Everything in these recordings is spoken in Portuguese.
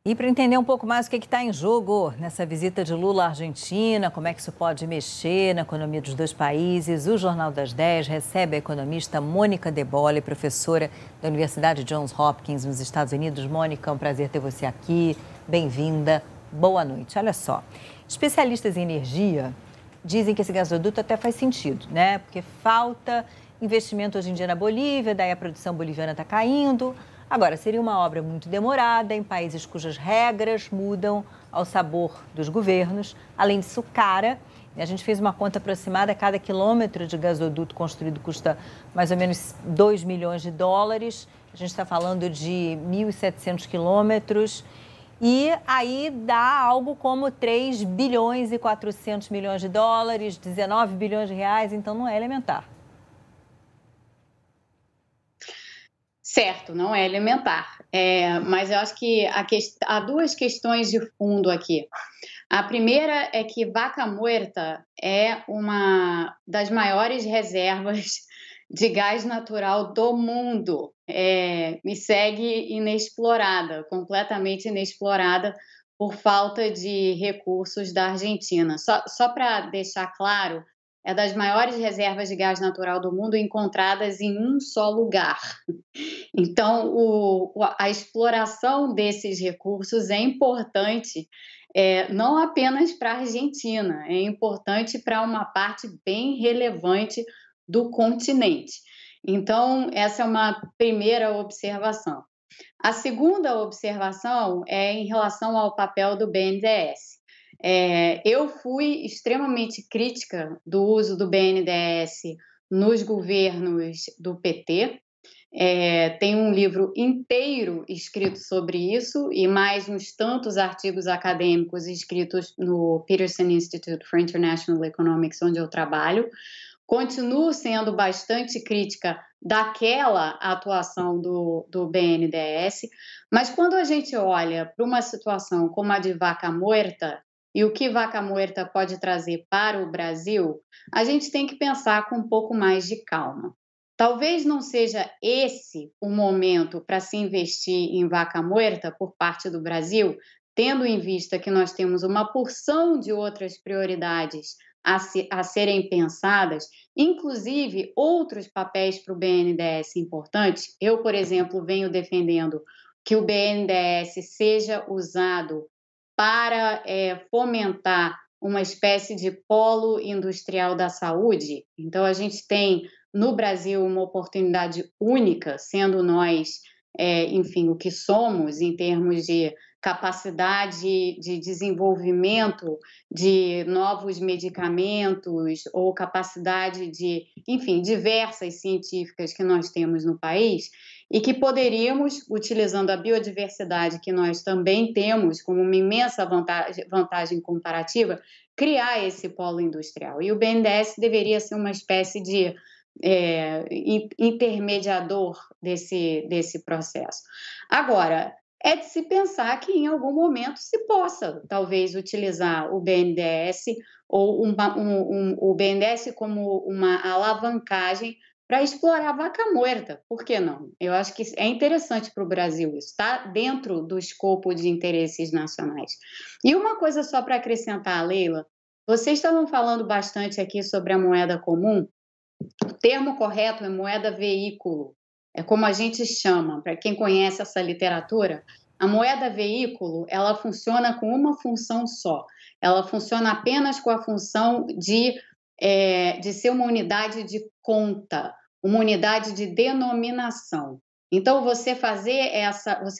E para entender um pouco mais o que está em jogo nessa visita de Lula à Argentina, como é que isso pode mexer na economia dos dois países, o Jornal das 10 recebe a economista Mônica De Bolle, professora da Universidade Johns Hopkins, nos Estados Unidos. Mônica, é um prazer ter você aqui. Bem-vinda. Boa noite. Olha só, especialistas em energia dizem que esse gasoduto até faz sentido, né? Porque falta investimento hoje em dia na Bolívia, daí a produção boliviana está caindo. Agora, seria uma obra muito demorada em países cujas regras mudam ao sabor dos governos, além disso cara. A gente fez uma conta aproximada, cada quilômetro de gasoduto construído custa mais ou menos 2 milhões de dólares. A gente está falando de 1.700 quilômetros. E aí dá algo como 3 bilhões e 400 milhões de dólares, 19 bilhões de reais, então não é elementar. Certo, não é elementar, mas eu acho que há duas questões de fundo aqui. A primeira é que Vaca Muerta é uma das maiores reservas de gás natural do mundo, e segue inexplorada, completamente inexplorada por falta de recursos da Argentina. Só para deixar claro, é das maiores reservas de gás natural do mundo encontradas em um só lugar. Então, a exploração desses recursos é importante, não apenas para a Argentina, é importante para uma parte bem relevante do continente. Então, essa é uma primeira observação. A segunda observação é em relação ao papel do BNDES. Eu fui extremamente crítica do uso do BNDES nos governos do PT. Tem um livro inteiro escrito sobre isso e mais uns tantos artigos acadêmicos escritos no Peterson Institute for International Economics, onde eu trabalho. Continuo sendo bastante crítica daquela atuação do BNDES, mas quando a gente olha para uma situação como a de Vaca Muerta e o que Vaca Muerta pode trazer para o Brasil, a gente tem que pensar com um pouco mais de calma. Talvez não seja esse o momento para se investir em Vaca Muerta por parte do Brasil, tendo em vista que nós temos uma porção de outras prioridades a serem pensadas, inclusive outros papéis para o BNDES importantes. Eu, por exemplo, venho defendendo que o BNDES seja usado para fomentar uma espécie de polo industrial da saúde. Então, a gente tem no Brasil uma oportunidade única, sendo nós, enfim, o que somos em termos de capacidade de desenvolvimento de novos medicamentos ou capacidade de, enfim, diversas científicas que nós temos no país e que poderíamos, utilizando a biodiversidade que nós também temos como uma imensa vantagem comparativa, criar esse polo industrial. E o BNDES deveria ser uma espécie de intermediador desse processo. Agora, é de se pensar que em algum momento se possa, talvez, utilizar o BNDES ou o BNDES como uma alavancagem para explorar a Vaca Muerta. Por que não? Eu acho que é interessante para o Brasil, isso está dentro do escopo de interesses nacionais. E uma coisa só para acrescentar, Leila, vocês estavam falando bastante aqui sobre a moeda comum. O termo correto é moeda veículo, é como a gente chama, para quem conhece essa literatura. A moeda veículo, ela funciona com uma função só, ela funciona apenas com a função de ser uma unidade de conta, uma unidade de denominação. Então, você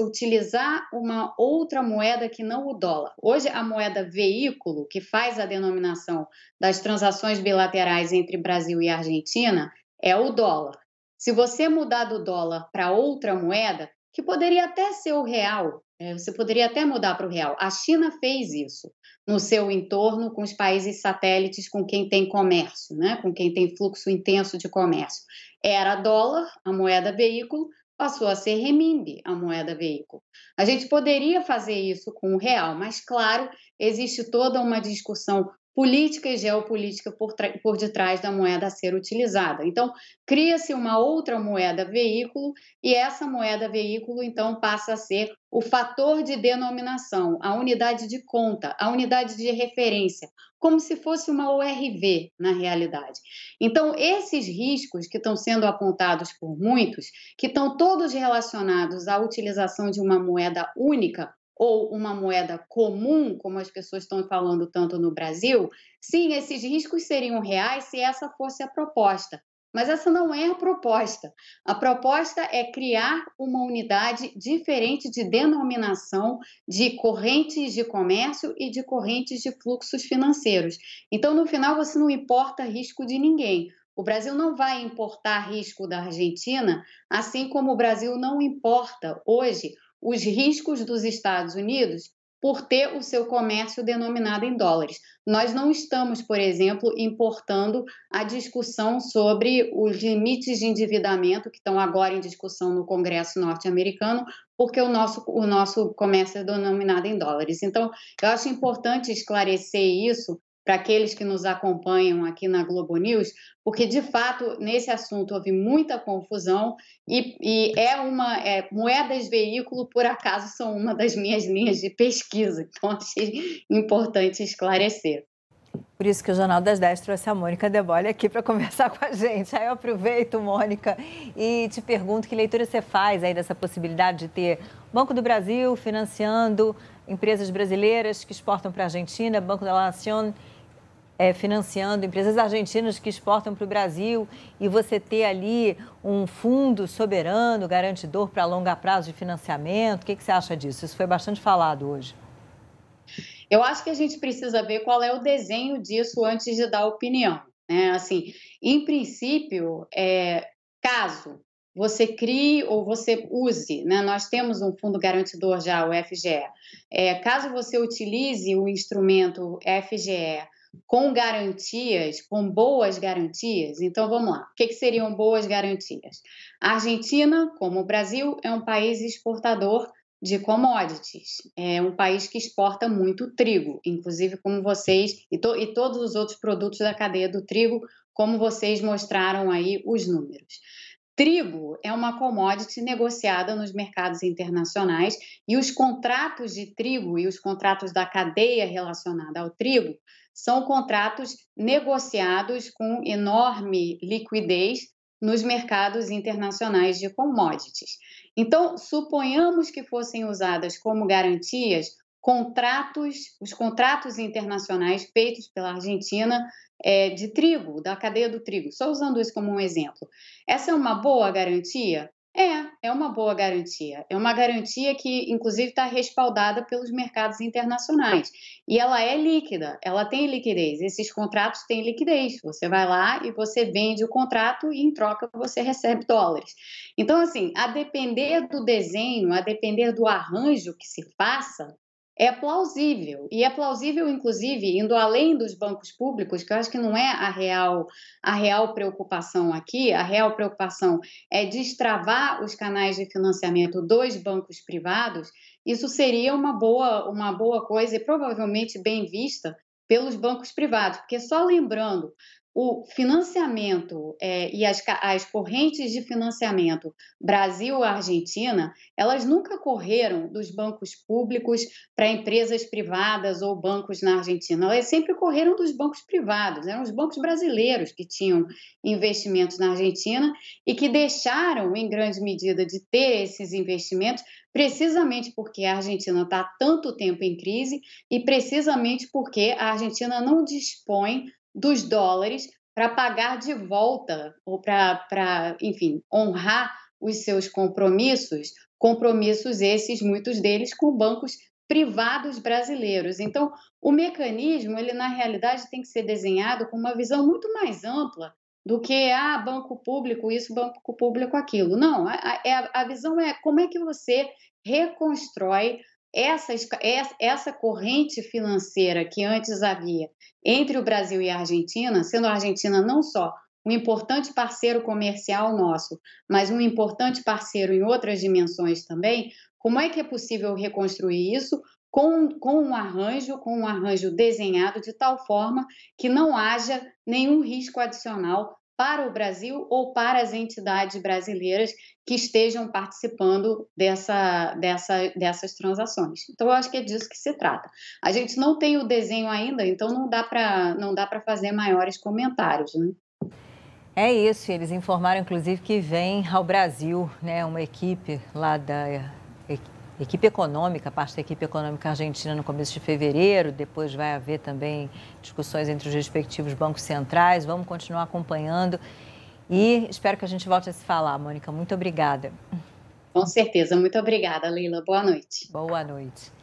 utilizar uma outra moeda que não o dólar. Hoje, a moeda veículo, que faz a denominação das transações bilaterais entre Brasil e Argentina, é o dólar. Se você mudar do dólar para outra moeda, que poderia até ser o real, você poderia até mudar para o real. A China fez isso no seu entorno com os países satélites com quem tem comércio, né? Com quem tem fluxo intenso de comércio. Era dólar, a moeda veículo, passou a ser renminbi, a moeda veículo. A gente poderia fazer isso com o real, mas, claro, existe toda uma discussão política e geopolítica por detrás da moeda a ser utilizada. Então, cria-se uma outra moeda veículo e essa moeda veículo, então, passa a ser o fator de denominação, a unidade de conta, a unidade de referência, como se fosse uma ORV, na realidade. Então, esses riscos que estão sendo apontados por muitos, que estão todos relacionados à utilização de uma moeda única, ou uma moeda comum, como as pessoas estão falando tanto no Brasil, sim, esses riscos seriam reais se essa fosse a proposta. Mas essa não é a proposta. A proposta é criar uma unidade diferente de denominação de correntes de comércio e de correntes de fluxos financeiros. Então, no final, você não importa risco de ninguém. O Brasil não vai importar risco da Argentina, assim como o Brasil não importa hoje os riscos dos Estados Unidos por ter o seu comércio denominado em dólares. Nós não estamos, por exemplo, importando a discussão sobre os limites de endividamento que estão agora em discussão no Congresso norte-americano, porque o nosso comércio é denominado em dólares. Então, eu acho importante esclarecer isso para aqueles que nos acompanham aqui na Globo News, porque, de fato, nesse assunto houve muita confusão e moedas veículo, por acaso, são uma das minhas linhas de pesquisa, então achei importante esclarecer. Por isso que o Jornal das 10 trouxe a Mônica Debole aqui para conversar com a gente. Aí eu aproveito, Mônica, e te pergunto que leitura você faz aí dessa possibilidade de ter Banco do Brasil financiando empresas brasileiras que exportam para a Argentina, Banco da Nación financiando empresas argentinas que exportam para o Brasil e você ter ali um fundo soberano, garantidor para longo prazo de financiamento. O que você acha disso? Isso foi bastante falado hoje. Eu acho que a gente precisa ver qual é o desenho disso antes de dar opinião, né? Assim, em princípio, caso você crie ou você use, né? Nós temos um fundo garantidor já, o FGE. Caso você utilize o instrumento FGE com garantias, com boas garantias, então vamos lá. O que seriam boas garantias? A Argentina, como o Brasil, é um país exportador de commodities. É um país que exporta muito trigo, inclusive como vocês, e todos os outros produtos da cadeia do trigo, como vocês mostraram aí os números. Trigo é uma commodity negociada nos mercados internacionais e os contratos de trigo e os contratos da cadeia relacionada ao trigo são contratos negociados com enorme liquidez nos mercados internacionais de commodities. Então, suponhamos que fossem usadas como garantias os contratos internacionais feitos pela Argentina de trigo, da cadeia do trigo, só usando isso como um exemplo. Essa é uma boa garantia? É uma boa garantia. É uma garantia que, inclusive, está respaldada pelos mercados internacionais. E ela é líquida, ela tem liquidez. Esses contratos têm liquidez. Você vai lá e você vende o contrato e, em troca, você recebe dólares. Então, assim, a depender do desenho, a depender do arranjo que se faça, é plausível. E é plausível, inclusive, indo além dos bancos públicos, que eu acho que não é a real preocupação aqui. A real preocupação é destravar os canais de financiamento dos bancos privados. Isso seria uma boa coisa e provavelmente bem vista pelos bancos privados, porque só lembrando, o financiamento e as correntes de financiamento Brasil-Argentina, elas nunca correram dos bancos públicos para empresas privadas ou bancos na Argentina. Elas sempre correram dos bancos privados, eram os bancos brasileiros que tinham investimentos na Argentina e que deixaram, em grande medida, de ter esses investimentos precisamente porque a Argentina está há tanto tempo em crise e precisamente porque a Argentina não dispõe dos dólares para pagar de volta ou para, enfim, honrar os seus compromissos esses, muitos deles, com bancos privados brasileiros. Então, o mecanismo, ele na realidade tem que ser desenhado com uma visão muito mais ampla do que banco público isso, banco público aquilo. Não, a visão é como é que você reconstrói essa corrente financeira que antes havia entre o Brasil e a Argentina, sendo a Argentina não só um importante parceiro comercial nosso, mas um importante parceiro em outras dimensões também. Como é que é possível reconstruir isso com um arranjo desenhado de tal forma que não haja nenhum risco adicional para o Brasil ou para as entidades brasileiras que estejam participando dessas transações. Então, eu acho que é disso que se trata. A gente não tem o desenho ainda, então não dá para fazer maiores comentários, né? É isso, eles informaram inclusive que vem ao Brasil, né, uma equipe lá da equipe econômica, parte da equipe econômica argentina no começo de fevereiro, depois vai haver também discussões entre os respectivos bancos centrais, vamos continuar acompanhando e espero que a gente volte a se falar, Mônica, muito obrigada. Com certeza, muito obrigada, Leila, boa noite. Boa noite.